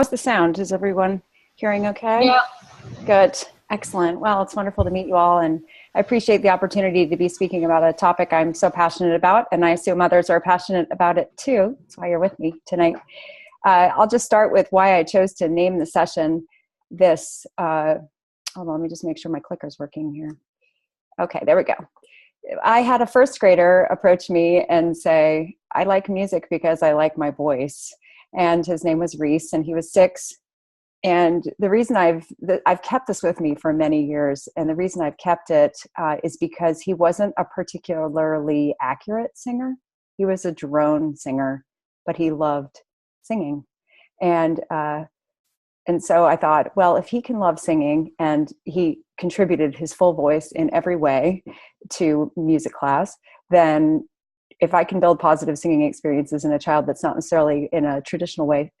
How's the sound? Is everyone hearing okay? Yeah. Good. Excellent. Well, it's wonderful to meet you all, and I appreciate the opportunity to be speaking about a topic I'm so passionate about, and I assume others are passionate about it too. That's why you're with me tonight. I'll just start with why I chose to name the session this. Hold on, let me just make sure my clicker's working here. Okay, there we go. I had a first grader approach me and say, I like music because I like my voice. And his name was Reese, and he was 6. And the reason I've kept this with me for many years, and the reason I've kept it is because he wasn't a particularly accurate singer. He was a drone singer, but he loved singing. And so I thought, well, if he can love singing and he contributed his full voice in every way to music class, then if I can build positive singing experiences in a child that's not necessarily in a traditional way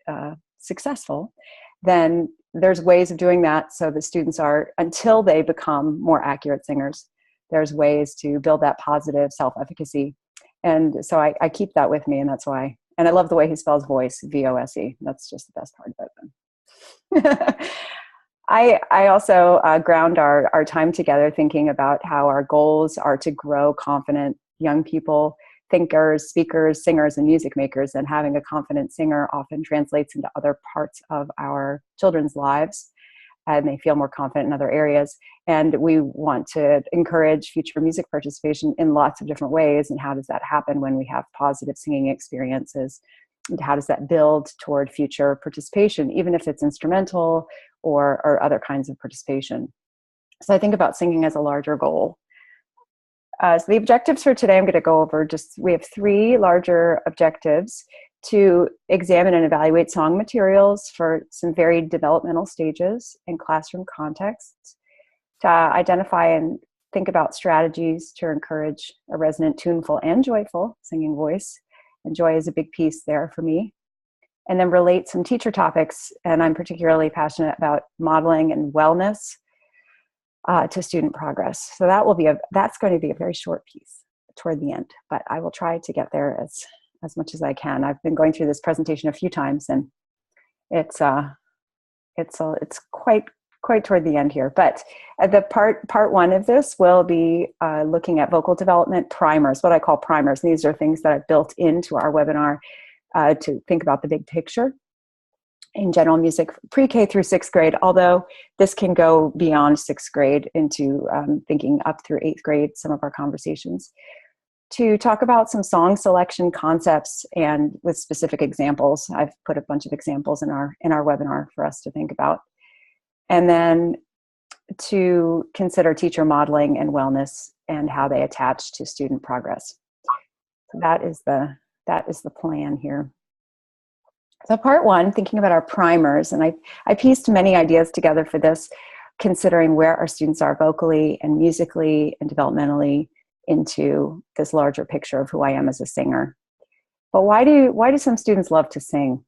successful, then there's ways of doing that so the students are, until they become more accurate singers, there's ways to build that positive self-efficacy. And so I keep that with me, and that's why. And I love the way he spells voice, V-O-S-E. That's just the best part about them. I also ground our time together thinking about how our goals are to grow confident young people, thinkers, speakers, singers, and music makers. And having a confident singer often translates into other parts of our children's lives, and they feel more confident in other areas. And we want to encourage future music participation in lots of different ways. And how does that happen when we have positive singing experiences? And how does that build toward future participation, even if it's instrumental or other kinds of participation? So I think about singing as a larger goal. So the objectives for today, I'm going to go over we have 3 larger objectives: to examine and evaluate song materials for some varied developmental stages in classroom contexts, to identify and think about strategies to encourage a resonant, tuneful, and joyful singing voice. And joy is a big piece there for me. And then relate some teacher topics, and I'm particularly passionate about modeling and wellness to student progress. So that's going to be a very short piece toward the end, but I will try to get there as much as I can. I've been going through this presentation a few times, and it's quite toward the end here. But the part 1 of this will be looking at vocal development primers, what I call primers. These are things that I've built into our webinar to think about the big picture in general music, pre-K through 6th grade, although this can go beyond 6th grade into thinking up through 8th grade, some of our conversations, to talk about some song selection concepts and with specific examples. I've put a bunch of examples in our webinar for us to think about. And then to consider teacher modeling and wellness and how they attach to student progress. So that is the plan here. So part 1, thinking about our primers, and I pieced many ideas together for this, considering where our students are vocally and musically and developmentally into this larger picture of who I am as a singer. But why do some students love to sing?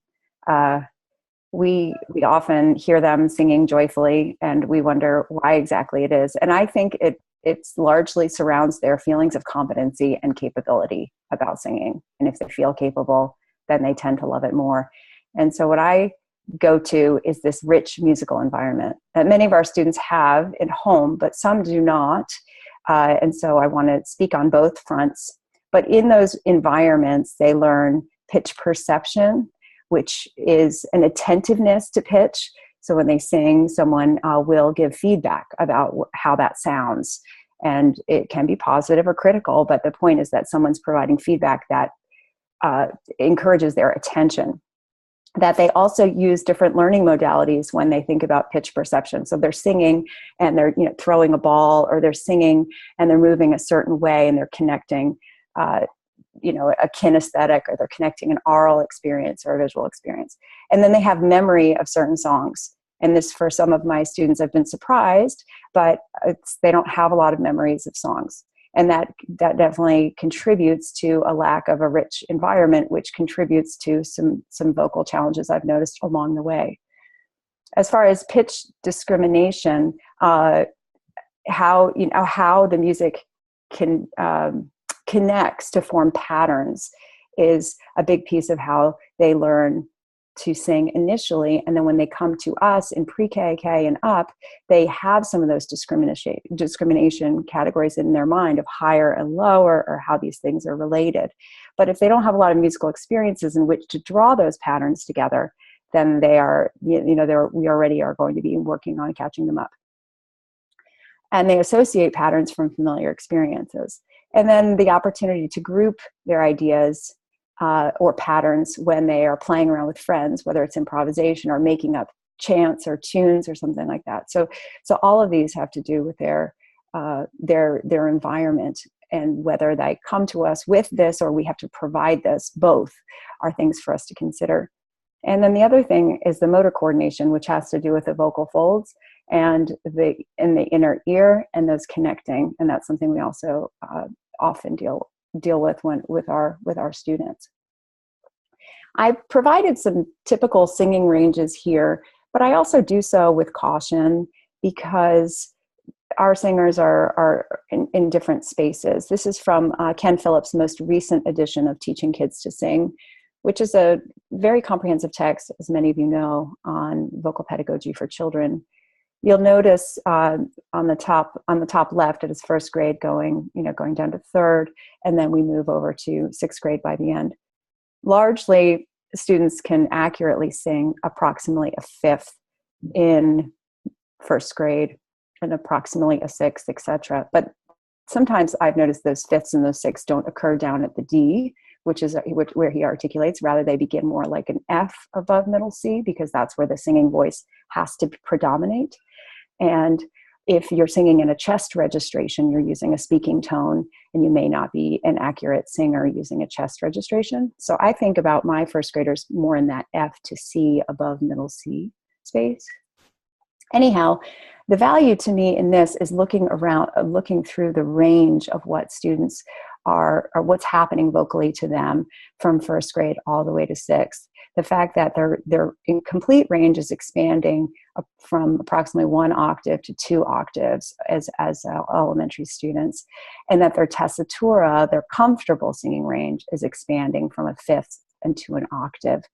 We often hear them singing joyfully, and we wonder why exactly it is. And I think it's largely surrounds their feelings of competency and capability about singing. And if they feel capable, then they tend to love it more. And so what I go to is this rich musical environment that many of our students have at home, but some do not. And so I want to speak on both fronts. But in those environments, they learn pitch perception, which is an attentiveness to pitch. So when they sing, someone will give feedback about how that sounds. And it can be positive or critical, but the point is that someone's providing feedback that encourages their attention. That they also use different learning modalities when they think about pitch perception. So they're singing and they're throwing a ball, or they're singing and they're moving a certain way and they're connecting a kinesthetic, or they're connecting an aural experience or a visual experience. And then they have memory of certain songs. And this, for some of my students, I've been surprised, but they don't have a lot of memories of songs. And that definitely contributes to a lack of a rich environment, which contributes to some vocal challenges I've noticed along the way. As far as pitch discrimination, how the music connects to form patterns is a big piece of how they learn to sing initially, and then when they come to us in pre-K, K, and up, they have some of those discrimination categories in their mind of higher and lower, or how these things are related. But if they don't have a lot of musical experiences in which to draw those patterns together, then we already are going to be working on catching them up. And they associate patterns from familiar experiences. And then the opportunity to group their ideas or patterns when they are playing around with friends, whether it's improvisation or making up chants or tunes or something like that. So all of these have to do with their environment, and whether they come to us with this or we have to provide this. Both are things for us to consider. And then the other thing is the motor coordination, which has to do with the vocal folds and the inner ear and those connecting. And that's something we also often deal with with our students. I provided some typical singing ranges here, but I also do so with caution, because our singers are in different spaces. This is from Ken Phillips' most recent edition of Teaching Kids to Sing, which is a very comprehensive text, as many of you know, on vocal pedagogy for children. You'll notice on the top left, it is first grade going down to third, and then we move over to sixth grade by the end. Largely, students can accurately sing approximately a fifth in first grade and approximately a sixth, etc. But sometimes I've noticed those fifths and those sixths don't occur down at the D, which is where he articulates. Rather, they begin more like an F above middle C, because that's where the singing voice has to predominate. And if you're singing in a chest registration, you're using a speaking tone, and you may not be an accurate singer using a chest registration. So I think about my first graders more in that F to C above middle C space. Anyhow, the value to me in this is looking through the range of what students are, or what's happening vocally to them from first grade all the way to sixth. The fact that their complete range is expanding from approximately 1 octave to 2 octaves as elementary students, and that their tessitura, their comfortable singing range, is expanding from a fifth into an octave.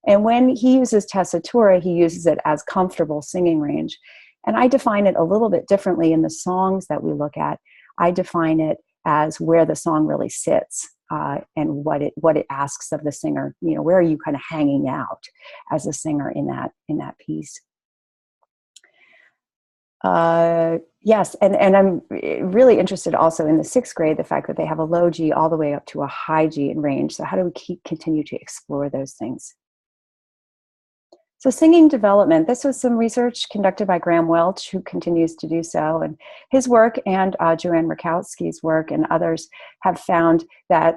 And when he uses tessitura, he uses it as comfortable singing range. And I define it a little bit differently in the songs that we look at. I define it as where the song really sits, and what it asks of the singer. Where are you kind of hanging out as a singer in that piece? Yes, and I'm really interested also in the sixth grade, the fact that they have a low G all the way up to a high G in range. So how do we continue to explore those things? So singing development, this was some research conducted by Graham Welch, who continues to do so. And his work and Joanne Rakowski's work and others have found that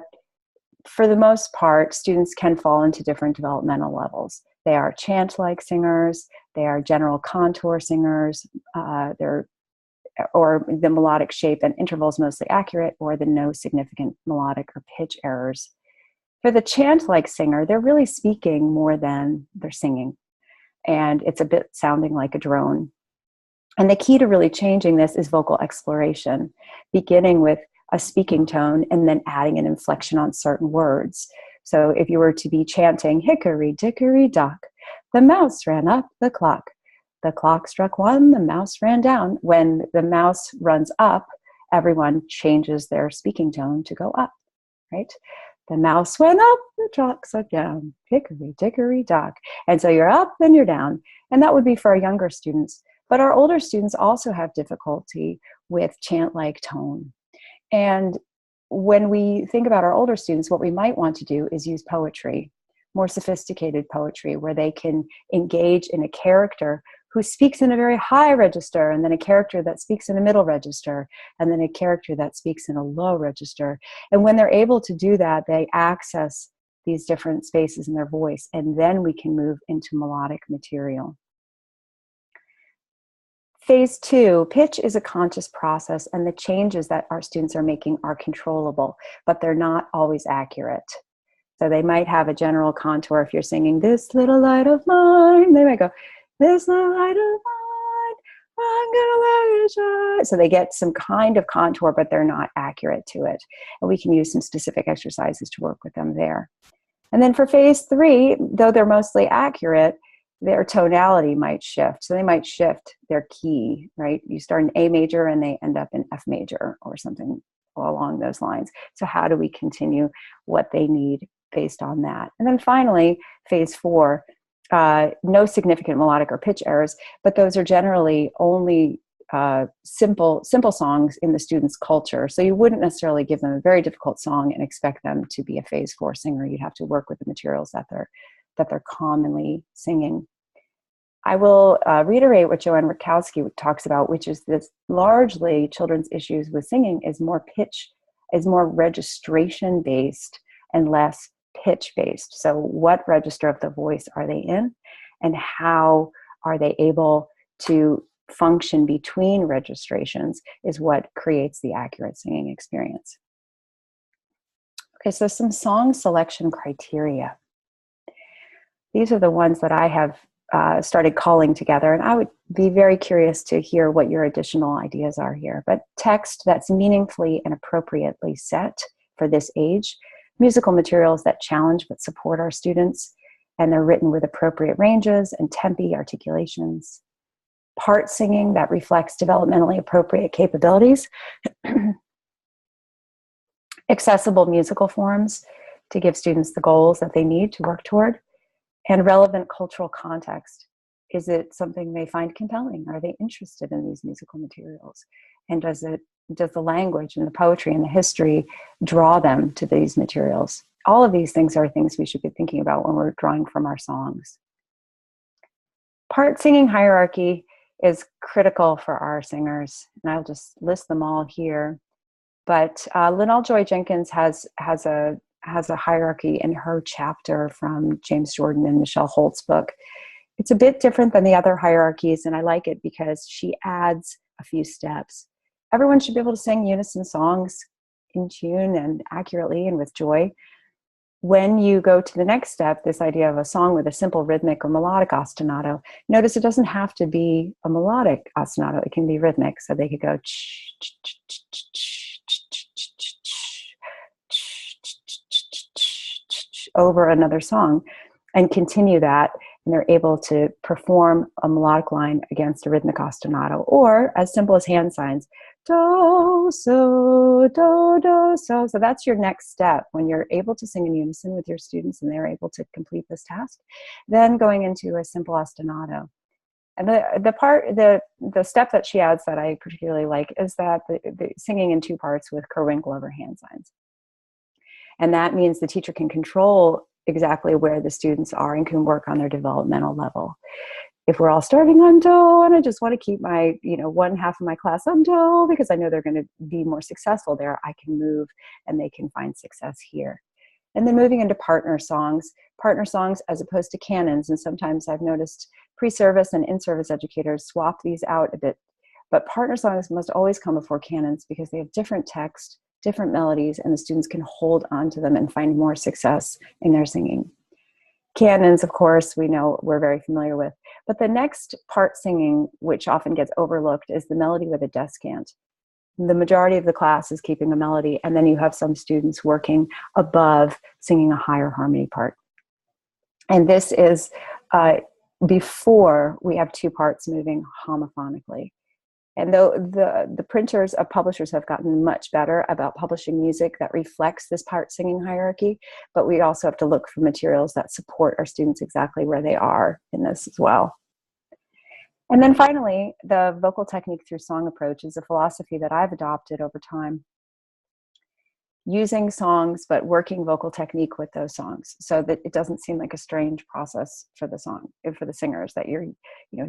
for the most part, students can fall into different developmental levels. They are chant-like singers, they are general contour singers, or the melodic shape and intervals mostly accurate, or the no significant melodic or pitch errors. For the chant-like singer, they're really speaking more than they're singing. And it's a bit sounding like a drone. And the key to really changing this is vocal exploration, beginning with a speaking tone and then adding an inflection on certain words. So if you were to be chanting, hickory dickory dock, the mouse ran up the clock struck 1, the mouse ran down. When the mouse runs up, everyone changes their speaking tone to go up, right? The mouse went up, the clocks are down, hickory dickory dock. And so you're up and you're down. And that would be for our younger students. But our older students also have difficulty with chant-like tone. And when we think about our older students, what we might want to do is use poetry, more sophisticated poetry, where they can engage in a character who speaks in a very high register, and then a character that speaks in a middle register, and then a character that speaks in a low register. And when they're able to do that, they access these different spaces in their voice, and then we can move into melodic material. Phase 2, pitch is a conscious process, and the changes that our students are making are controllable, but they're not always accurate. So they might have a general contour. If you're singing, "This little light of mine," they might go, "This little light of mine, I'm gonna let it shine." So they get some kind of contour, but they're not accurate to it. And we can use some specific exercises to work with them there. And then for phase 3, though they're mostly accurate, their tonality might shift. So they might shift their key, right? You start in A major and they end up in F major or something along those lines. So how do we continue what they need based on that? And then finally, phase 4, no significant melodic or pitch errors, but those are generally only simple songs in the student's culture. So you wouldn't necessarily give them a very difficult song and expect them to be a phase 4 singer. You'd have to work with the materials that they're commonly singing. I will reiterate what Joanne Rakowski talks about, which is this largely children's issues with singing is more registration based and less pitch based. So what register of the voice are they in, and how are they able to function between registrations is what creates the accurate singing experience. Okay, so some song selection criteria. These are the ones that I have started calling together, and I would be very curious to hear what your additional ideas are here. But text that's meaningfully and appropriately set for this age, musical materials that challenge but support our students, and they're written with appropriate ranges and tempi articulations, part singing that reflects developmentally appropriate capabilities, accessible musical forms to give students the goals that they need to work toward, and relevant cultural context. Is it something they find compelling? Are they interested in these musical materials? And does the language and the poetry and the history draw them to these materials? All of these things are things we should be thinking about when we're drawing from our songs. Part singing hierarchy is critical for our singers, and I'll just list them all here. But Linnell Joy Jenkins has a hierarchy in her chapter from James Jordan and Michelle Holt's book. It's a bit different than the other hierarchies, and I like it because she adds a few steps. Everyone should be able to sing unison songs in tune and accurately and with joy. When you go to the next step, this idea of a song with a simple rhythmic or melodic ostinato, notice it doesn't have to be a melodic ostinato. It can be rhythmic. So they could go over another song and continue that, and they're able to perform a melodic line against a rhythmic ostinato, or as simple as hand signs, do, so, do, do, so. So that's your next step when you're able to sing in unison with your students and they're able to complete this task. Then going into a simple ostinato. And the step that she adds that I particularly like is that the singing in 2 parts with Kerwinkle over hand signs. And that means the teacher can control exactly where the students are and can work on their developmental level. If we're all starting on do, and I just want to keep my, one half of my class on do because I know they're going to be more successful there, I can move and they can find success here. And then moving into partner songs as opposed to canons. And sometimes I've noticed pre-service and in-service educators swap these out a bit. But partner songs must always come before canons because they have different text, different melodies, and the students can hold on to them and find more success in their singing. Canons, of course, we know we're very familiar with. But the next part singing, which often gets overlooked, is the melody with a descant. The majority of the class is keeping a melody, and then you have some students working above singing a higher harmony part. And this is before we have 2 parts moving homophonically. And though the printers of publishers have gotten much better about publishing music that reflects this part singing hierarchy, but we also have to look for materials that support our students exactly where they are in this as well. And then finally, the vocal technique through song approach is a philosophy that I've adopted over time. Using songs, but working vocal technique with those songs so that it doesn't seem like a strange process for the singers, that you're,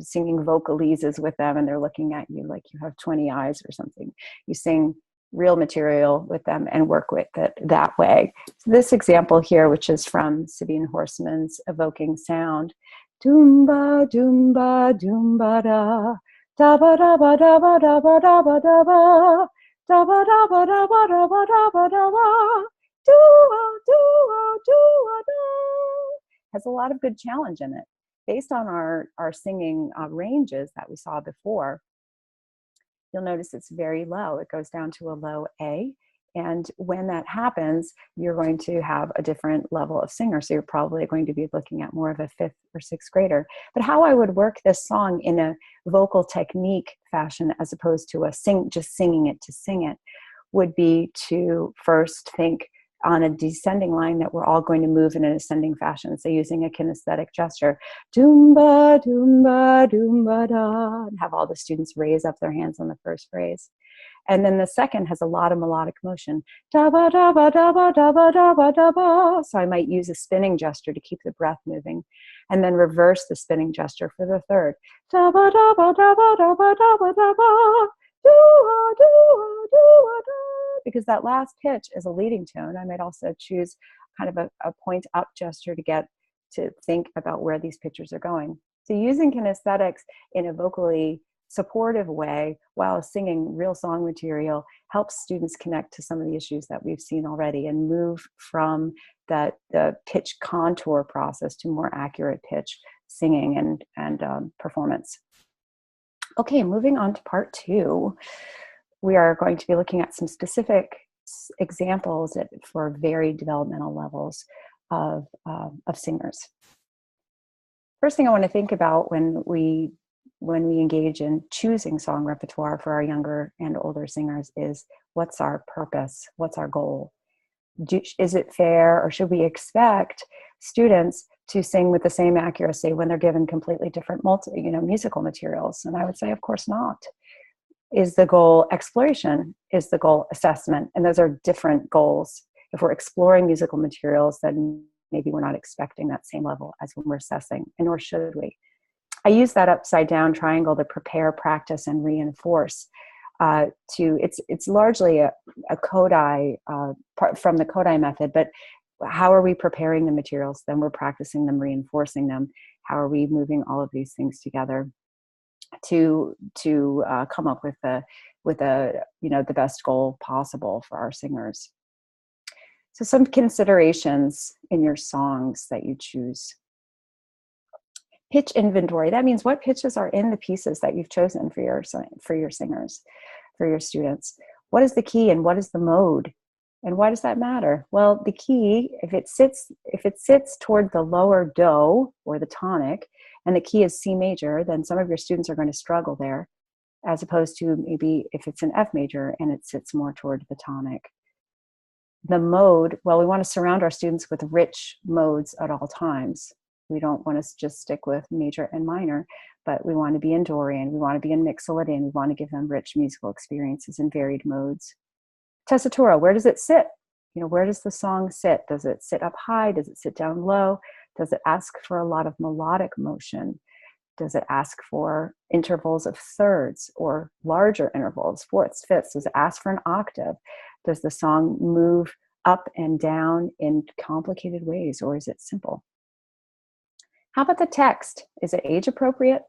singing vocalises with them and they're looking at you like you have 20 eyes or something. You sing real material with them and work with it that way. So this example here, which is from Sabine Horstman's Evoking Sound, doomba, doomba, doomba da, da ba da ba da ba da ba da ba da ba. Da ba da ba da ba da ba da ba da ba, has a lot of good challenge in it. Based on our singing ranges that we saw before, you'll notice it's very low. It goes down to a low A. And when that happens, you're going to have a different level of singer. So you're probably going to be looking at more of a 5th or 6th grader. But how I would work this song in a vocal technique fashion, as opposed to just singing it to sing it, would be to first think on a descending line that we're all going to move in an ascending fashion. So using a kinesthetic gesture, doomba, doomba, doomba, da, and have all the students raise up their hands on the first phrase. And then the second has a lot of melodic motion. Da ba da ba da ba da ba da ba da ba. So I might use a spinning gesture to keep the breath moving, and then reverse the spinning gesture for the third. Da ba da ba da ba da ba da ba da ba. Do-a, do-a, do-a, da. Because that last pitch is a leading tone. I might also choose kind of a point up gesture to get to think about where these pitches are going. So using kinesthetics in a vocally supportive way while singing real song material helps students connect to some of the issues that we've seen already and move from the pitch contour process to more accurate pitch singing and performance. Okay, moving on to part 2, we are going to be looking at some specific examples for varied developmental levels of singers. First thing I want to think about when we engage in choosing song repertoire for our younger and older singers is, what's our purpose? What's our goal? Is it fair, or should we expect students to sing with the same accuracy when they're given completely different musical materials? And I would say, of course not. Is the goal exploration? Is the goal assessment? And those are different goals. If we're exploring musical materials, then maybe we're not expecting that same level as when we're assessing, and nor should we. I use that upside down triangle to prepare, practice, and reinforce. It's largely a Kodai, from the Kodai method, but how are we preparing the materials? Then we're practicing them, reinforcing them. How are we moving all of these things together to come up with the best goal possible for our singers? So some considerations in your songs that you choose. Pitch inventory. That means what pitches are in the pieces that you've chosen for your singers, for your students. What is the key and what is the mode? And why does that matter? Well, the key, if it sits toward the lower do or the tonic, and the key is C major, then some of your students are going to struggle there, as opposed to maybe if it's an F major and it sits more toward the tonic. The mode, well, we want to surround our students with rich modes at all times. We don't want to just stick with major and minor, but we want to be in Dorian, we want to be in Mixolydian, we want to give them rich musical experiences in varied modes. Tessitura, where does it sit? Where does the song sit? Does it sit up high? Does it sit down low? Does it ask for a lot of melodic motion? Does it ask for intervals of thirds or larger intervals, fourths, fifths? Does it ask for an octave? Does the song move up and down in complicated ways, or is it simple? How about the text? Is it age appropriate?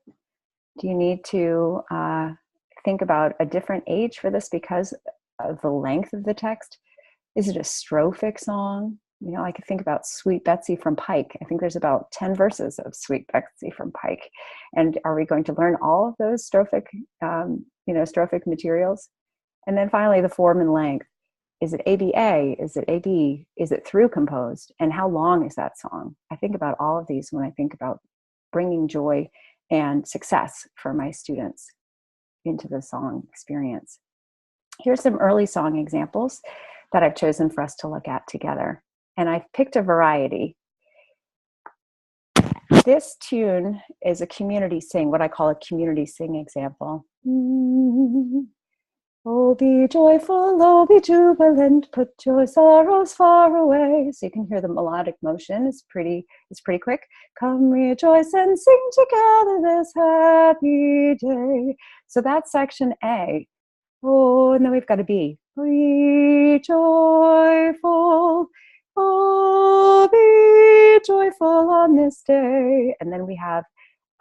Do you need to think about a different age for this because of the length of the text? Is it a strophic song? I could think about Sweet Betsy from Pike. I think there's about 10 verses of Sweet Betsy from Pike. And are we going to learn all of those strophic materials? And then finally, the form and length. Is it ABA? Is it AB? Is it through composed? And how long is that song? I think about all of these when I think about bringing joy and success for my students into the song experience. Here's some early song examples that I've chosen for us to look at together. And I've picked a variety. This tune is a community sing, what I call a community sing example. Oh, be joyful, oh, be jubilant, put your sorrows far away. So you can hear the melodic motion. It's pretty quick. Come rejoice and sing together this happy day. So that's section A. Oh, and then we've got a B. Be joyful, oh, be joyful on this day. And then we have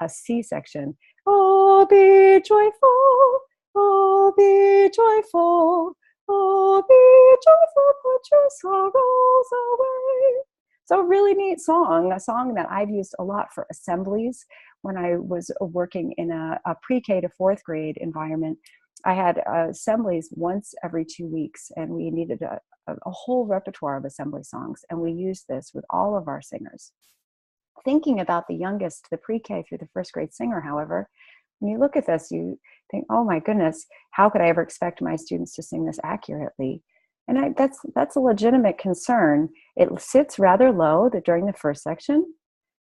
a C section. Oh, be joyful, oh, be joyful, oh, be joyful, put your sorrows away. So a really neat song, a song that I've used a lot for assemblies when I was working in a pre-K to fourth grade environment. I had assemblies once every 2 weeks, and we needed a whole repertoire of assembly songs. And we used this with all of our singers. Thinking about the youngest, the pre-K through the first grade singer, however, when you look at this, you think, oh my goodness, how could I ever expect my students to sing this accurately? And that's a legitimate concern. It sits rather low during the first section,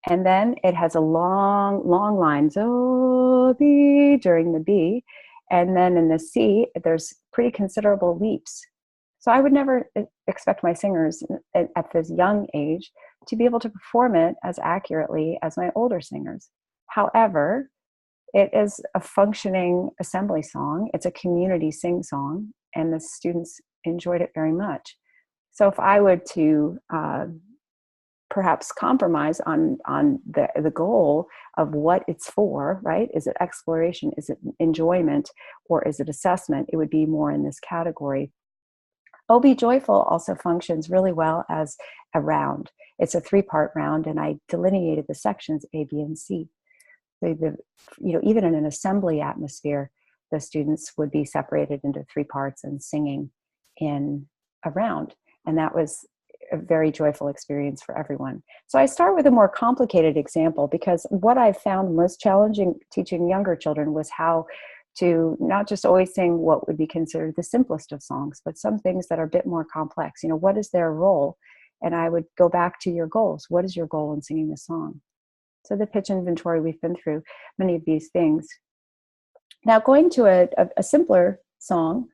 and then it has a long, long line, so B during the B. And then in the C, there's pretty considerable leaps. So I would never expect my singers at this young age to be able to perform it as accurately as my older singers. However, it is a functioning assembly song. It's a community sing song, and the students enjoyed it very much. So if I were to perhaps compromise on the goal of what it's for, right? Is it exploration? Is it enjoyment? Or is it assessment? It would be more in this category. Oh Be Joyful also functions really well as a round. It's a 3-part round, and I delineated the sections A, B, and C. Even in an assembly atmosphere, the students would be separated into 3 parts and singing in a round. And that was a very joyful experience for everyone. So I start with a more complicated example, because what I found most challenging teaching younger children was how to not just always sing what would be considered the simplest of songs, but some things that are a bit more complex. What is their role? And I would go back to your goals. What is your goal in singing this song? So the pitch inventory, we've been through many of these things. Now going to a simpler song,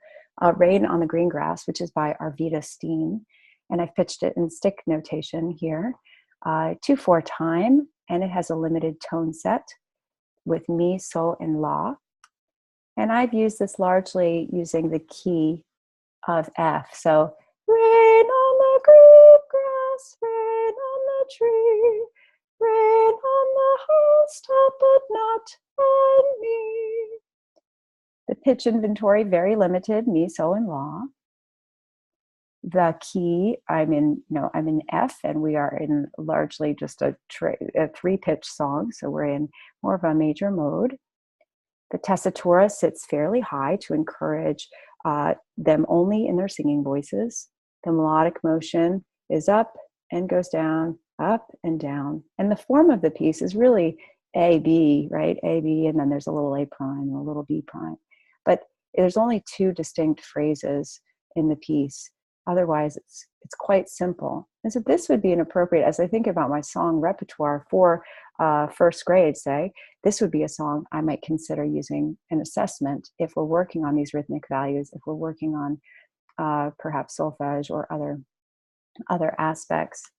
Rain on the Green Grass, which is by Arvita Steen. And I've pitched it in stick notation here, 2/4 time, and it has a limited tone set with mi, sol, and la. And I've used this largely using the key of F. So, rain on the green grass, rain on the tree, rain on the housetop, but not on me. The pitch inventory, very limited, mi, sol, and la. The key, I'm in F, and we are in largely just a 3-pitch song, so we're in more of a major mode. The tessitura sits fairly high to encourage them only in their singing voices. The melodic motion is up and goes down, up and down. And the form of the piece is really A, B, right? A, B, and then there's a little A prime and a little B prime. But there's only 2 distinct phrases in the piece. Otherwise, it's quite simple. And so this would be an appropriate, as I think about my song repertoire for first grade, say, this would be a song I might consider using an assessment if we're working on these rhythmic values, if we're working on perhaps solfege or other aspects.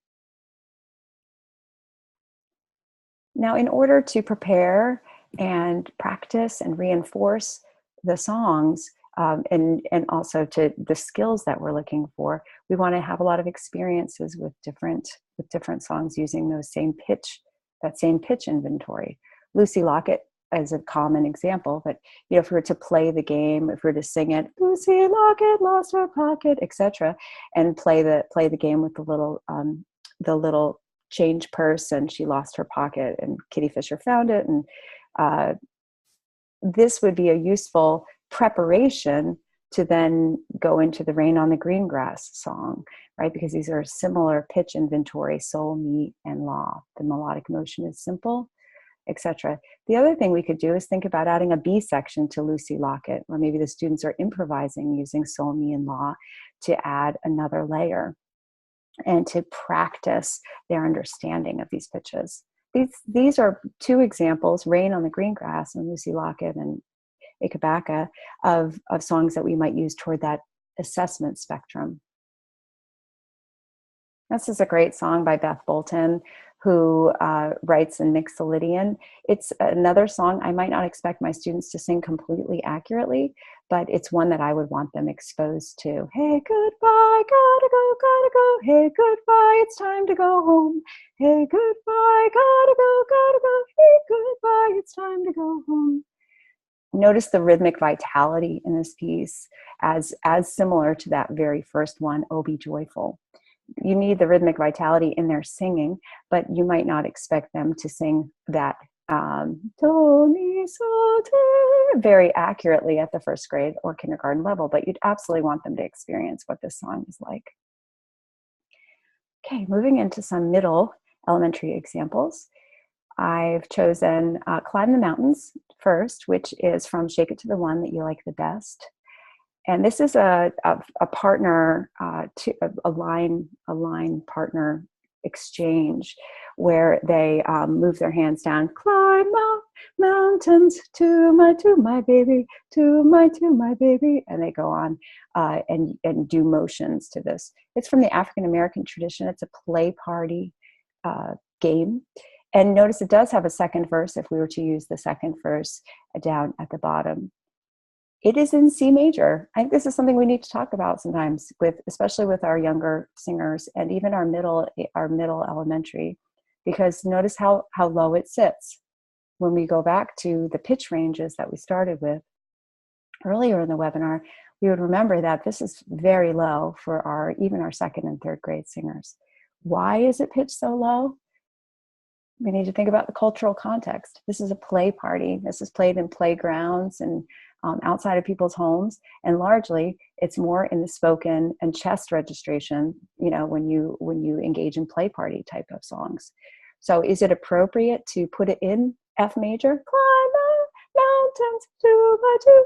Now, in order to prepare and practice and reinforce the songs, and also to the skills that we're looking for, we want to have a lot of experiences with different songs using that same pitch inventory. Lucy Lockett is a common example, but if we were to play the game, if we were to sing it, Lucy Lockett lost her pocket, etc., and play the game with the little change purse, and she lost her pocket, and Kitty Fisher found it, and this would be a useful preparation to then go into the Rain on the Green Grass song, right? Because these are similar pitch inventory, sol, mi, and la. The melodic motion is simple, etc. The other thing we could do is think about adding a B section to Lucy Lockett, or maybe the students are improvising using sol, mi, and la to add another layer and to practice their understanding of these pitches. These are 2 examples, Rain on the Green Grass and Lucy Lockett and Ikebaka, of songs that we might use toward that assessment spectrum. This is a great song by Beth Bolton, who writes in Mixolydian. It's another song I might not expect my students to sing completely accurately, but it's one that I would want them exposed to. Hey, goodbye, gotta go, hey, goodbye, it's time to go home. Hey, goodbye, gotta go, hey, goodbye, it's time to go home. Notice the rhythmic vitality in this piece as similar to that very first one, Oh Be Joyful. You need the rhythmic vitality in their singing, but you might not expect them to sing that do, mi, so, te, very accurately at the first grade or kindergarten level, but you'd absolutely want them to experience what this song is like. Okay, moving into some middle elementary examples. I've chosen Climb the Mountains first, which is from Shake It to the One That You Like the Best. And this is a partner, a line partner exchange where they move their hands down, climb mountains to my baby, to my baby, and they go on and do motions to this. It's from the African American tradition. It's a play party game. And notice it does have a second verse if we were to use the second verse down at the bottom. It is in C major. I think this is something we need to talk about sometimes, especially with our younger singers and even our middle elementary, because notice how low it sits. When we go back to the pitch ranges that we started with earlier in the webinar, we would remember that this is very low for even our second and third grade singers. Why is it pitched so low? We need to think about the cultural context. This is a play party. This is played in playgrounds and outside of people's homes, and largely it's more in the spoken and chest registration, when you engage in play party type of songs. So is it appropriate to put it in F major? Climb the mountains 2 by 2.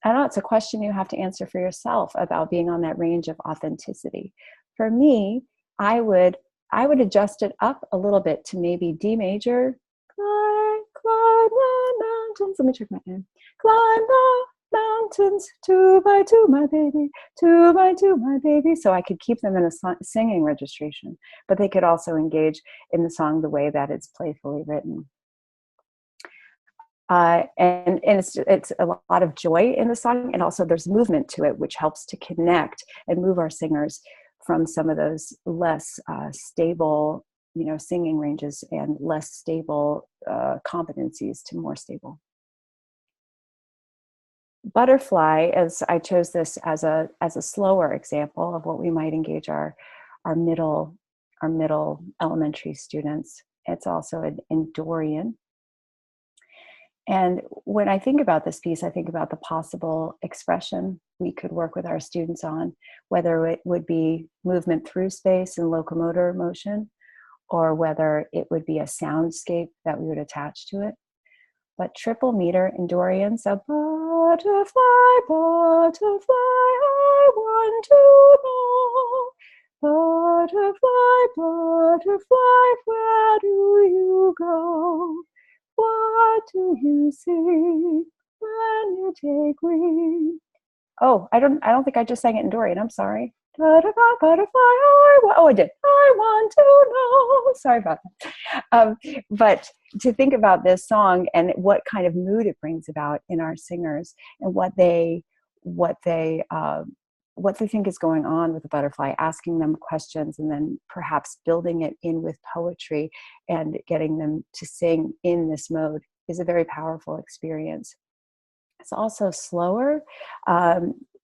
I don't know, it's a question you have to answer for yourself about being on that range of authenticity. For me, I would adjust it up a little bit to maybe D major. Climb the mountains. Let me check my name. Climb the mountains 2 by 2, my baby, 2 by 2, my baby. So I could keep them in a singing registration, but they could also engage in the song the way that it's playfully written. And it's a lot of joy in the song, and also there's movement to it, which helps to connect and move our singers from some of those less stable, singing ranges and less stable competencies to more stable. Butterfly, as I chose this as a slower example of what we might engage our middle elementary students. It's also in Dorian. And when I think about this piece, I think about the possible expression we could work with our students on, whether it would be movement through space and locomotor motion, or whether it would be a soundscape that we would attach to it. But triple meter in Dorian, so butterfly, butterfly, I want to know. Butterfly, butterfly, where do you go? What do you see when you take wing? Oh, I don't think I just sang it in Dorian. I'm sorry. Butterfly, butterfly, I did. I want to know. Sorry about that. But to think about this song and what kind of mood it brings about in our singers, and what they think is going on with the butterfly, asking them questions, and then perhaps building it in with poetry and getting them to sing in this mode is a very powerful experience. It's also slower.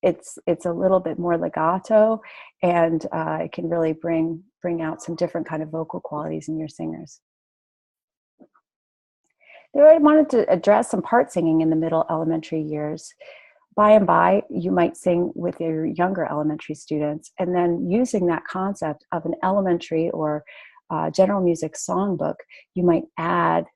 It's a little bit more legato, and it can really bring out some different kind of vocal qualities in your singers. I wanted to address some part singing in the middle elementary years. By and by, you might sing with your younger elementary students, and then using that concept of an elementary or general music songbook, you might add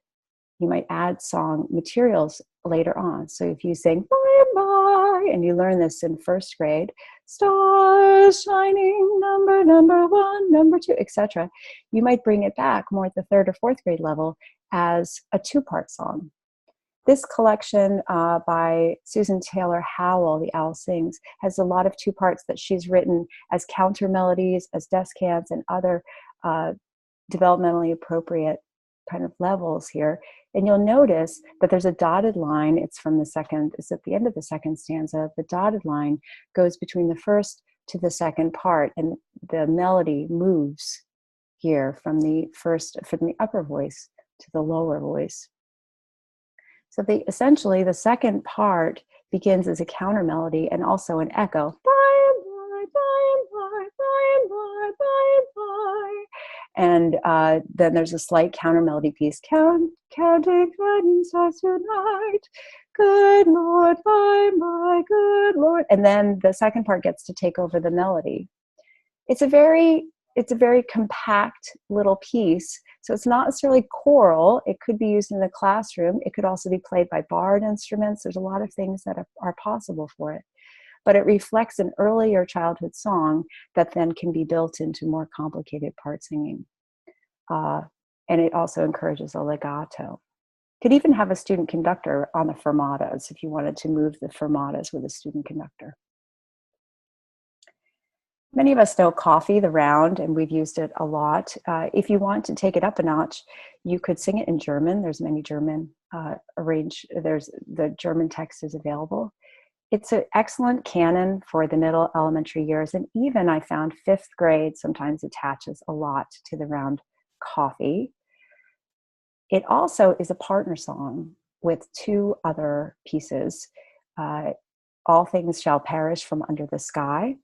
song materials later on. So if you sing by and by, and you learn this in first grade, stars shining, number 1, number 2, etc., you might bring it back more at the third or fourth grade level as a 2-part song. This collection by Susan Taylor Howell, The Owl Sings, has a lot of 2 parts that she's written as counter melodies, as descants, and other developmentally appropriate kind of levels here. And you'll notice that there's a dotted line. It's at the end of the second stanza. The dotted line goes between the first to the second part, and the melody moves here from the upper voice to the lower voice. So essentially the second part begins as a counter melody and also an echo. By and by, by and by, by and by, by and by. And then there's a slight counter melody piece. Count, counting shining stars tonight. Good Lord, my good Lord. And then the second part gets to take over the melody. It's a very compact little piece. So it's not necessarily choral. It could be used in the classroom. It could also be played by barred instruments. There's a lot of things that are possible for it. But it reflects an earlier childhood song that then can be built into more complicated part singing. And it also encourages a legato. Could even have a student conductor on the fermatas if you wanted to move the fermatas with a student conductor. Many of us know coffee, the round, and we've used it a lot. If you want to take it up a notch, you could sing it in German. There's many German the German text is available. It's an excellent canon for the middle elementary years, and even I found 5th grade sometimes attaches a lot to the round coffee. It also is a partner song with 2 other pieces, All Things Shall Perish from Under the Sky,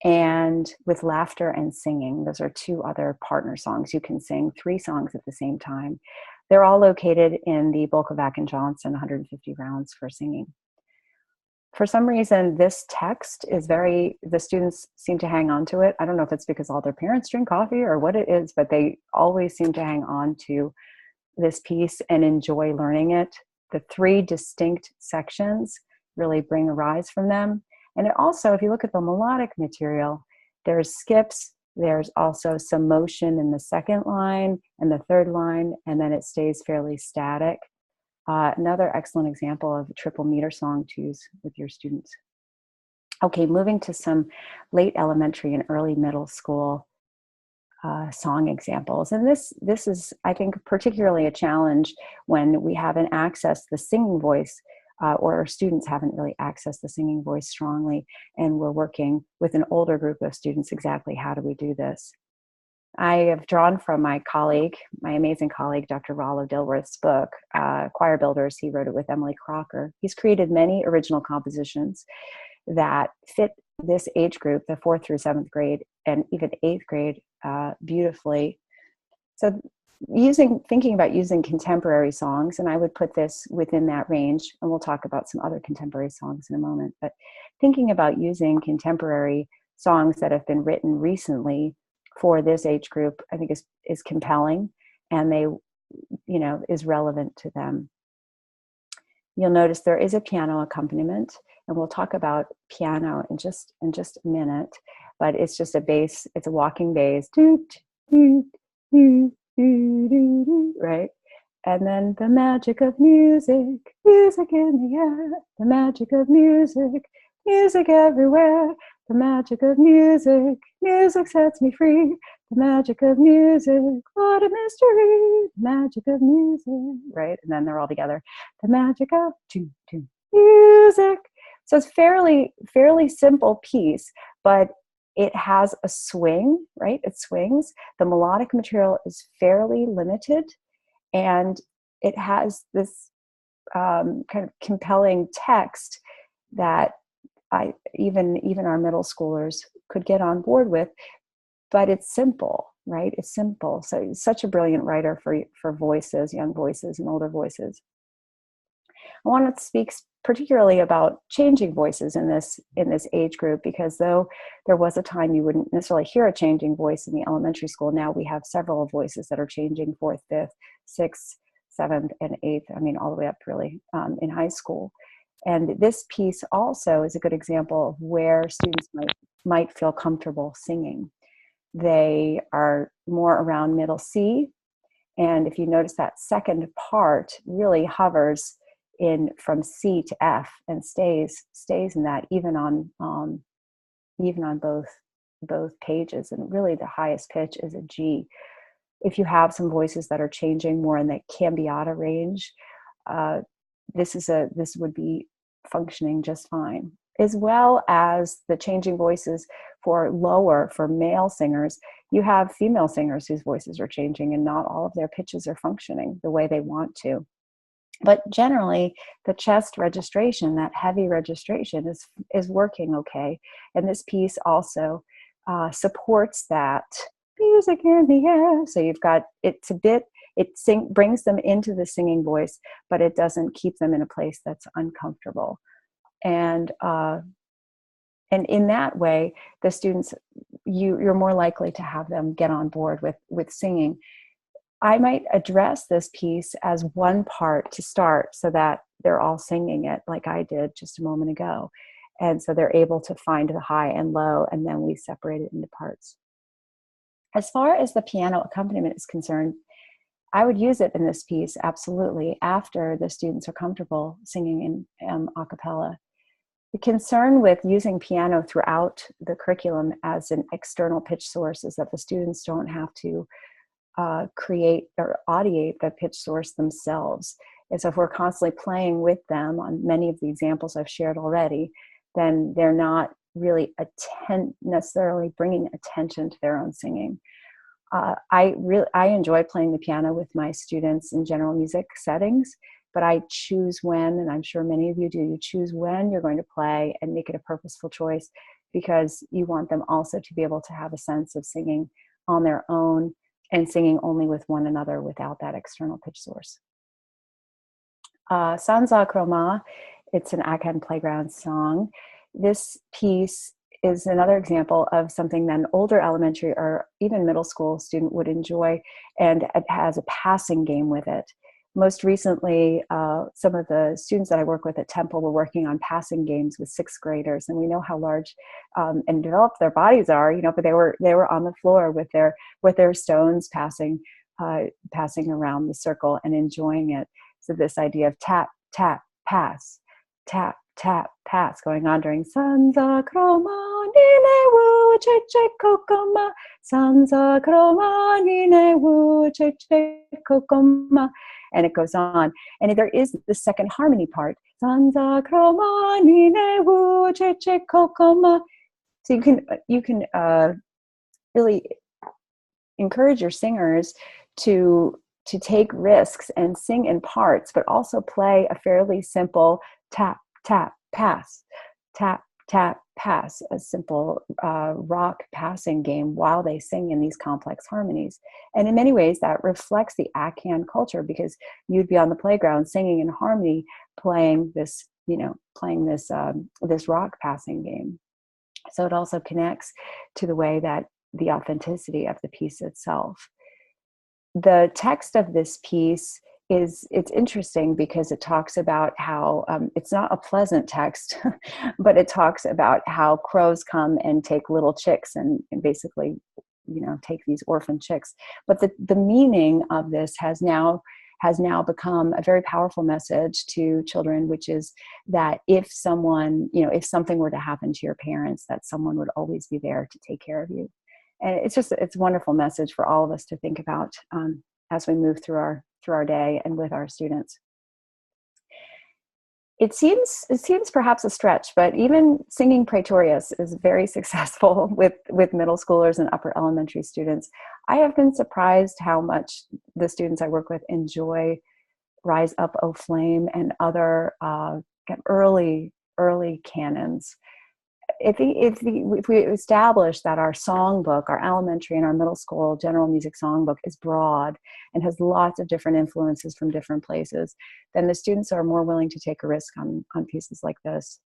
and With Laughter and Singing. Those are 2 other partner songs. You can sing 3 songs at the same time. They're all located in the Bolkovac and Johnson 150 rounds for singing. For some reason, this text is the students seem to hang on to it. I don't know if it's because all their parents drink coffee or what it is, but they always seem to hang on to this piece and enjoy learning it. The 3 distinct sections really bring a rise from them. And it also, if you look at the melodic material, there's skips, there's also some motion in the second line and the third line, and then it stays fairly static. Another excellent example of a triple meter song to use with your students. Okay, moving to some late elementary and early middle school song examples. And this is, I think, particularly a challenge when we haven't accessed the singing voice or our students haven't really accessed the singing voice strongly, and we're working with an older group of students. Exactly how do we do this? I have drawn from my amazing colleague, Dr. Rollo Dilworth's book, Choir Builders. He wrote it with Emily Crocker. He's created many original compositions that fit this age group, the 4th through 7th grade, and even 8th grade, beautifully. So thinking about using contemporary songs, and I would put this within that range, and we'll talk about some other contemporary songs in a moment, but thinking about using contemporary songs that have been written recently for this age group, I think is compelling, and is relevant to them. You'll notice there is a piano accompaniment, and we'll talk about piano in just a minute, but it's just a bass, it's a walking bass, right? And then the magic of music, music in the air, the magic of music, music everywhere, the magic of music, music sets me free, the magic of music, what a mystery, the magic of music, right? And then they're all together, the magic of music. So it's fairly simple piece, but it has a swing, right? It swings. The melodic material is fairly limited, and it has this kind of compelling text that even our middle schoolers could get on board with, but it's simple, right? It's simple. So he's such a brilliant writer for voices, young voices and older voices. I want to speak particularly about changing voices in this age group, because though there was a time you wouldn't necessarily hear a changing voice in the elementary school, now we have several voices that are changing 4th, 5th, 6th, 7th, and 8th. I mean, all the way up really in high school. And this piece also is a good example of where students might feel comfortable singing. They are more around middle C, and if you notice that second part really hovers in from C to F and stays in that even on both pages, and really the highest pitch is a G. If you have some voices that are changing more in the cambiata range, this would be functioning just fine, as well as the changing voices for male singers. You have female singers whose voices are changing, and not all of their pitches are functioning the way they want to. But generally, the chest registration, that heavy registration, is working okay. And this piece also supports that music in the air. So you've got, it's a bit, brings them into the singing voice, but it doesn't keep them in a place that's uncomfortable. And in that way, the students, you're more likely to have them get on board with singing. I might address this piece as one part to start so that they're all singing it like I did just a moment ago. And so they're able to find the high and low, and then we separate it into parts. As far as the piano accompaniment is concerned, I would use it in this piece, absolutely, after the students are comfortable singing in a cappella. The concern with using piano throughout the curriculum as an external pitch source is that the students don't have to create or audiate the pitch source themselves. And so if we're constantly playing with them on many of the examples I've shared already, then they're not really necessarily bringing attention to their own singing. I enjoy playing the piano with my students in general music settings, but I choose when, and I'm sure many of you do, you choose when you're going to play and make it a purposeful choice, because you want them also to be able to have a sense of singing on their own and singing only with one another without that external pitch source. Sanza Kroma, it's an Akan Playground song. This piece is another example of something that an older elementary or even middle school student would enjoy, and it has a passing game with it. Most recently, some of the students that I work with at Temple were working on passing games with sixth graders, and we know how large and developed their bodies are, but they were on the floor with their stones passing around the circle and enjoying it. So this idea of tap, tap, pass, tap, tap, pass going on during Sanza Kroma Nine Wu Che Che Kokoma, Sanza Kroma Nine Wu Che Che Kokoma. And it goes on. And there is the second harmony part. Sanza Kroma Nine Wu Che Che Kokoma. So you can really encourage your singers to take risks and sing in parts, but also play a fairly simple tap, tap, pass, tap, tap, pass, a simple rock passing game while they sing in these complex harmonies. And in many ways that reflects the Akan culture, because you'd be on the playground singing in harmony, playing this rock passing game. So it also connects to the way that the authenticity of the piece itself. The text of this piece it's interesting because it talks about how it's not a pleasant text, but it talks about how crows come and take little chicks and basically, take these orphan chicks. But the meaning of this has now become a very powerful message to children, which is that if if something were to happen to your parents, that someone would always be there to take care of you. And it's a wonderful message for all of us to think about as we move through our day and with our students. It seems perhaps a stretch, but even singing Praetorius is very successful with middle schoolers and upper elementary students. I have been surprised how much the students I work with enjoy Rise Up, O Flame, and other early canons. If we establish that our songbook, our elementary and our middle school general music songbook, is broad and has lots of different influences from different places, then the students are more willing to take a risk on pieces like this.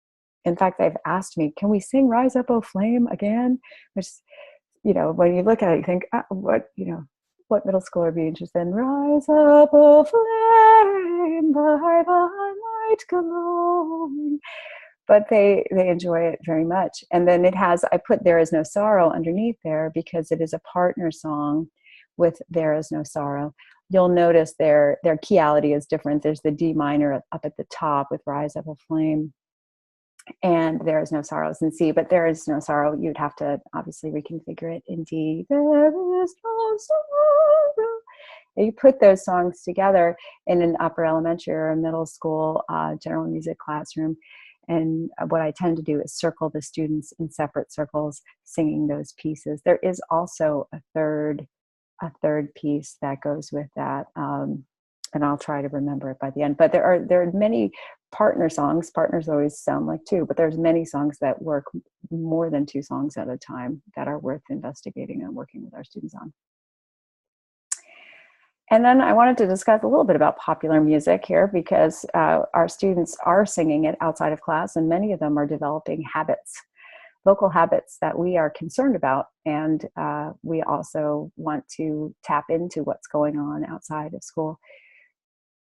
In fact, they've asked me, can we sing Rise Up, O Flame again? Which, when you look at it, you think, what middle schooler would be interested in? Rise up, O flame, by thy light glowing. But they enjoy it very much. And then I put There Is No Sorrow underneath there because it is a partner song with There Is No Sorrow. You'll notice their keyality is different. There's the D minor up at the top with Rise Up, A Flame, and There Is No Sorrow is in C. But There Is No Sorrow, you'd have to obviously reconfigure it in D. There is no sorrow. And you put those songs together in an upper elementary or a middle school general music classroom. And what I tend to do is circle the students in separate circles singing those pieces. There is also a third piece that goes with that, and I'll try to remember it by the end. But there are many partner songs. Partners always sound like two, but there's many songs that work more than two songs at a time that are worth investigating and working with our students on. And then I wanted to discuss a little bit about popular music here, because our students are singing it outside of class, and many of them are developing habits, vocal habits that we are concerned about. And we also want to tap into what's going on outside of school.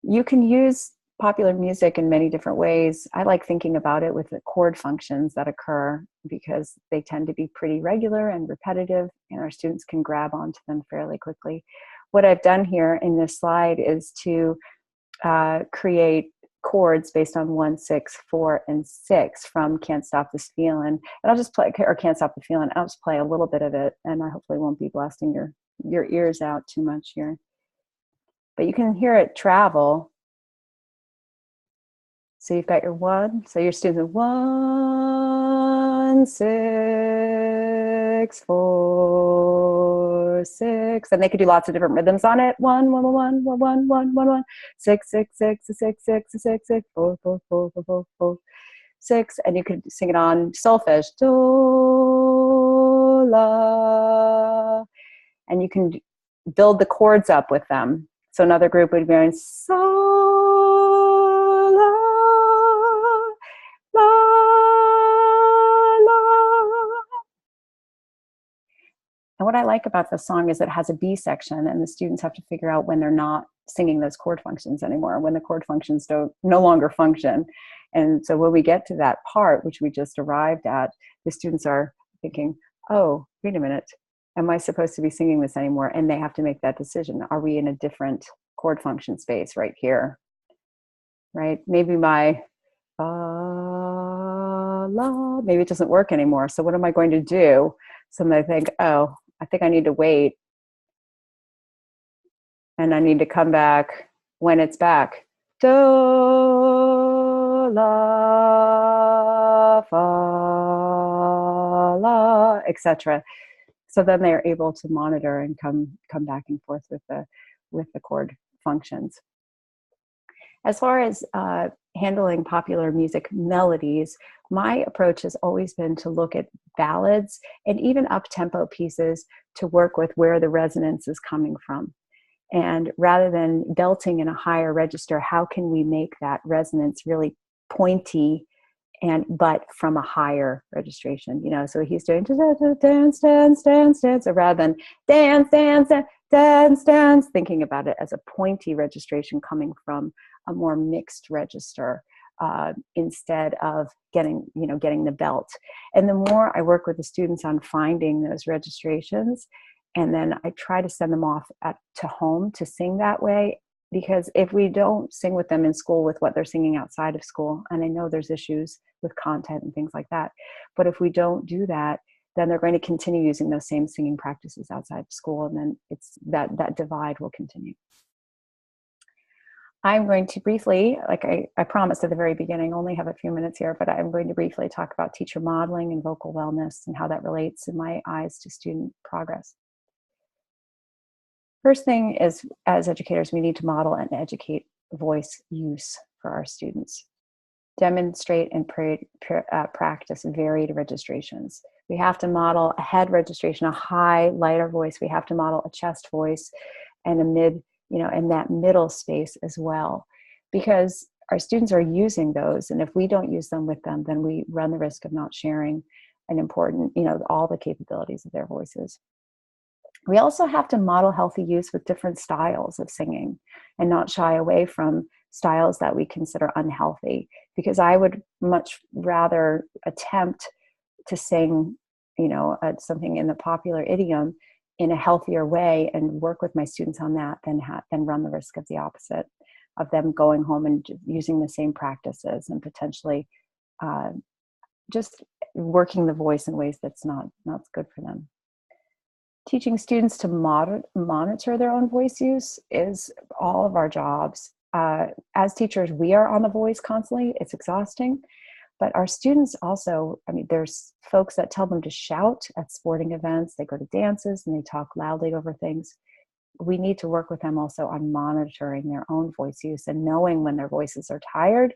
You can use popular music in many different ways. I like thinking about it with the chord functions that occur, because they tend to be pretty regular and repetitive, and our students can grab onto them fairly quickly. What I've done here in this slide is to create chords based on 1, 6, 4, and 6 from Can't Stop This Feeling. And I'll just play, or Can't Stop the Feeling. I'll just play a little bit of it, and I hopefully won't be blasting your ears out too much here. But you can hear it travel. So you've got your 1. So your students are 1, 6, 4, 6, and they could do lots of different rhythms on it. 1, 1, 1, 1, 1, 1, 1, 1, 6, 6, 6, 6, 6, 6, 6, 4, 4, 4, 4, 4, 4, 6, and you could sing it on solfege, do, la, and you can build the chords up with them. So another group would be going sol, la, la, la. And what I like about this song is it has a B section, and the students have to figure out when they're not singing those chord functions anymore, when the chord functions no longer function. And so when we get to that part, which we just arrived at, the students are thinking, oh, wait a minute, am I supposed to be singing this anymore? And they have to make that decision. Are we in a different chord function space right here? Right? Maybe my la, maybe it doesn't work anymore. So what am I going to do? So I think, oh, I think I need to wait. And I need to come back when it's back. Do, la, fa, la, etc. So then they're able to monitor and come back and forth with the chord functions. As far as handling popular music melodies, my approach has always been to look at ballads and even up-tempo pieces to work with where the resonance is coming from. And rather than belting in a higher register, how can we make that resonance really pointy, but from a higher registration? You know, so he's doing dance, dance, dance, dance, so rather than dance, dance, dance, dance, thinking about it as a pointy registration coming from a more mixed register, instead of getting the belt. And the more I work with the students on finding those registrations, and then I try to send them off to home to sing that way, because if we don't sing with them in school with what they're singing outside of school, and I know there's issues with content and things like that, but if we don't do that, then they're going to continue using those same singing practices outside of school, and then it's that divide will continue. I'm going to briefly, like I promised at the very beginning, only have a few minutes here, but I'm going to briefly talk about teacher modeling and vocal wellness and how that relates in my eyes to student progress. First thing is, as educators, we need to model and educate voice use for our students. Demonstrate and practice varied registrations. We have to model a head registration, a high, lighter voice. We have to model a chest voice and a mid, in that middle space as well, because our students are using those. And if we don't use them with them, then we run the risk of not sharing an important, all the capabilities of their voices. We also have to model healthy use with different styles of singing and not shy away from styles that we consider unhealthy, because I would much rather attempt to sing, something in the popular idiom in a healthier way and work with my students on that than run the risk of the opposite, of them going home and using the same practices and potentially just working the voice in ways that's not good for them. Teaching students to monitor their own voice use is all of our jobs. As teachers, we are on the voice constantly. It's exhausting. But our students also, there's folks that tell them to shout at sporting events. They go to dances and they talk loudly over things. We need to work with them also on monitoring their own voice use and knowing when their voices are tired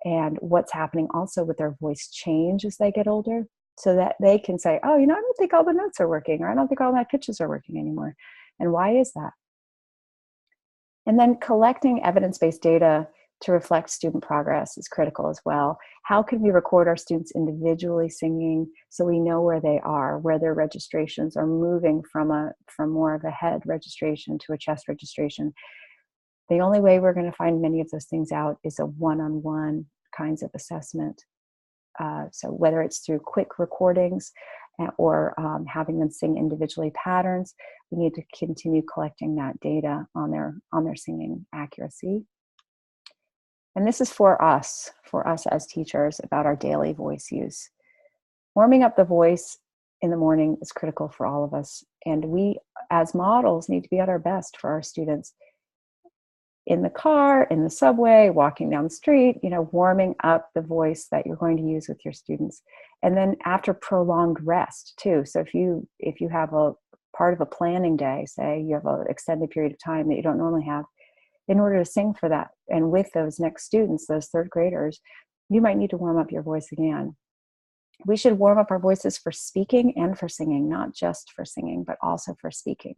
and what's happening also with their voice change as they get older, so that they can say, oh, I don't think all the notes are working, or I don't think all my pitches are working anymore. And why is that? And then collecting evidence-based data to reflect student progress is critical as well. How can we record our students individually singing so we know where they are, where their registrations are moving from more of a head registration to a chest registration? The only way we're going to find many of those things out is a one-on-one kinds of assessment. So whether it's through quick recordings or having them sing individually patterns, we need to continue collecting that data on their singing accuracy. And this is for us as teachers, about our daily voice use. Warming up the voice in the morning is critical for all of us. And we, as models, need to be at our best for our students. In the car, in the subway, walking down the street, warming up the voice that you're going to use with your students. And then after prolonged rest too. So if you have a part of a planning day, say you have an extended period of time that you don't normally have, in order to sing for that and with those next students, those third graders, you might need to warm up your voice again. We should warm up our voices for speaking and for singing, not just for singing, but also for speaking.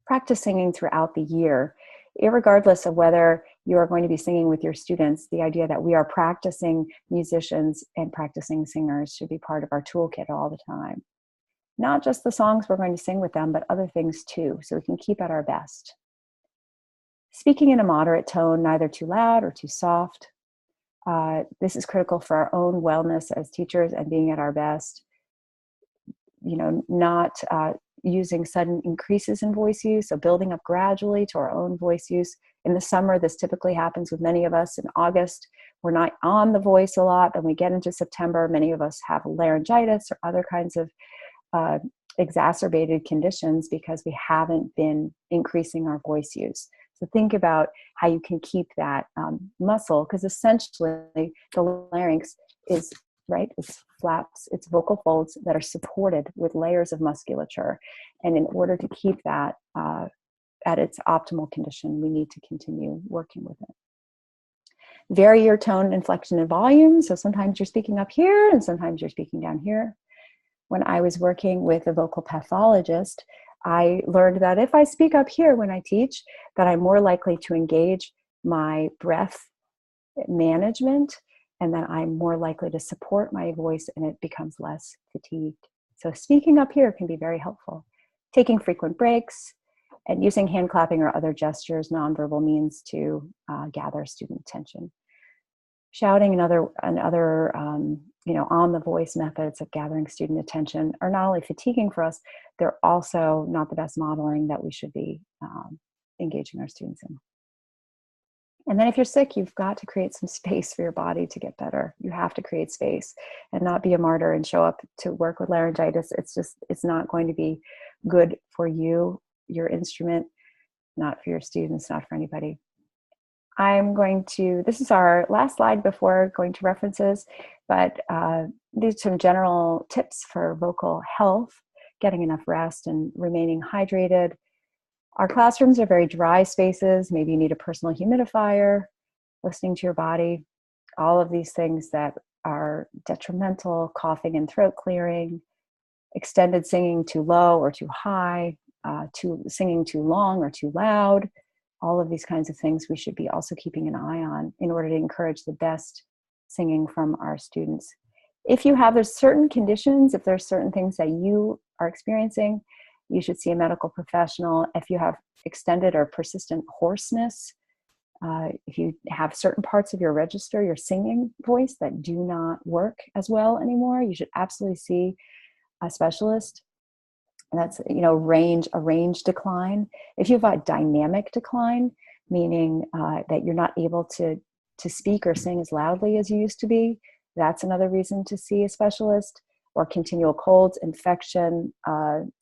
Practice singing throughout the year, irregardless of whether you are going to be singing with your students. The idea that we are practicing musicians and practicing singers should be part of our toolkit all the time. Not just the songs we're going to sing with them, but other things too, so we can keep at our best. Speaking in a moderate tone, neither too loud or too soft. This is critical for our own wellness as teachers and being at our best. Not using sudden increases in voice use, so building up gradually to our own voice use. In the summer, this typically happens with many of us. In August, we're not on the voice a lot. Then we get into September, many of us have laryngitis or other kinds of exacerbated conditions because we haven't been increasing our voice use. So think about how you can keep that muscle, because essentially the larynx is, right, it's flaps, it's vocal folds that are supported with layers of musculature. And in order to keep that at its optimal condition, we need to continue working with it. Vary your tone, inflection, and volume. So sometimes you're speaking up here and sometimes you're speaking down here. When I was working with a vocal pathologist, I learned that if I speak up here when I teach, that I'm more likely to engage my breath management, and then I'm more likely to support my voice and it becomes less fatigued. So speaking up here can be very helpful. Taking frequent breaks and using hand clapping or other gestures, nonverbal means to gather student attention. Shouting and other on the voice methods of gathering student attention are not only fatiguing for us, they're also not the best modeling that we should be engaging our students in. And then if you're sick, you've got to create some space for your body to get better. You have to create space and not be a martyr and show up to work with laryngitis. It's not going to be good for you, your instrument, not for your students, not for anybody. This is our last slide before going to references, but these are some general tips for vocal health, getting enough rest and remaining hydrated. Our classrooms are very dry spaces. Maybe you need a personal humidifier, listening to your body, all of these things that are detrimental, coughing and throat clearing, extended singing too low or too high, singing too long or too loud. All of these kinds of things we should be also keeping an eye on in order to encourage the best singing from our students. If you have certain conditions, if there's certain things that you are experiencing, you should see a medical professional. If you have extended or persistent hoarseness, if you have certain parts of your register, your singing voice that do not work as well anymore, you should absolutely see a specialist. And that's, a range decline. If you have a dynamic decline, meaning that you're not able to speak or sing as loudly as you used to be, that's another reason to see a specialist. Or continual colds, infection,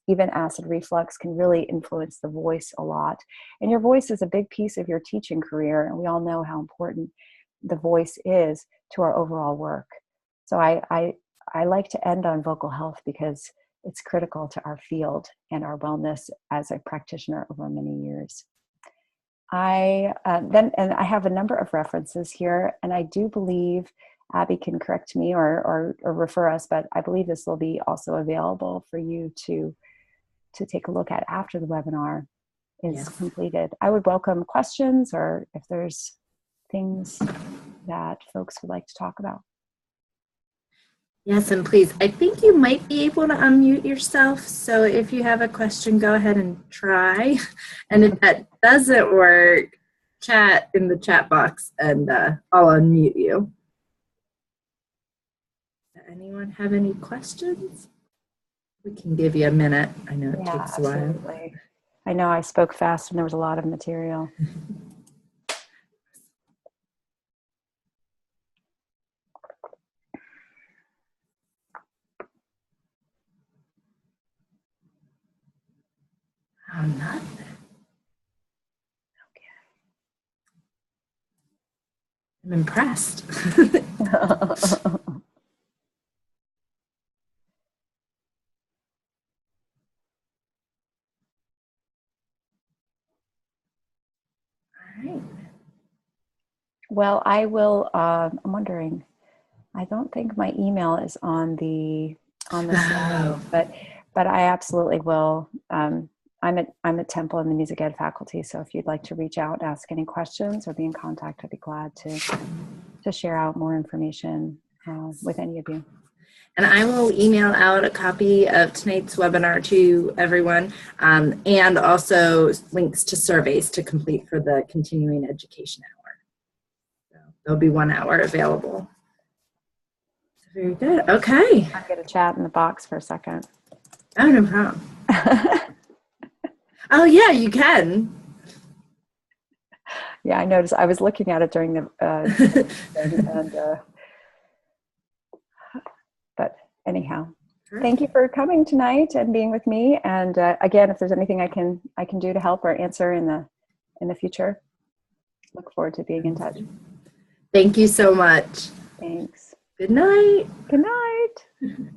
even acid reflux can really influence the voice a lot. And your voice is a big piece of your teaching career, and we all know how important the voice is to our overall work. So I like to end on vocal health because it's critical to our field and our wellness as a practitioner over many years. I have a number of references here, and I do believe Abby can correct me or refer us, but I believe this will be also available for you to take a look at after the webinar. is completed. I would welcome questions or if there's things that folks would like to talk about. Yes, and please, I think you might be able to unmute yourself. So if you have a question, go ahead and try. And if that doesn't work, chat in the chat box and I'll unmute you. Does anyone have any questions? We can give you a minute. I know it takes a while. I know I spoke fast and there was a lot of material. Oh, nothing. Okay. I'm impressed. Well, I will, I'm wondering, I don't think my email is on the slide, but I absolutely will. I'm at Temple in the music ed faculty. So if you'd like to reach out, ask any questions or be in contact, I'd be glad to share out more information with any of you. And I will email out a copy of tonight's webinar to everyone and also links to surveys to complete for the continuing education hour. So there'll be 1 hour available. So very good. Okay. I'm going to chat in the box for a second. Oh, no problem. Oh, yeah, you can. Yeah, I noticed. I was looking at it during the but anyhow, thank you for coming tonight and being with me. And again, if there's anything I can do to help or answer in the future, look forward to being in touch. Thank you so much. Thanks. Good night. Good night.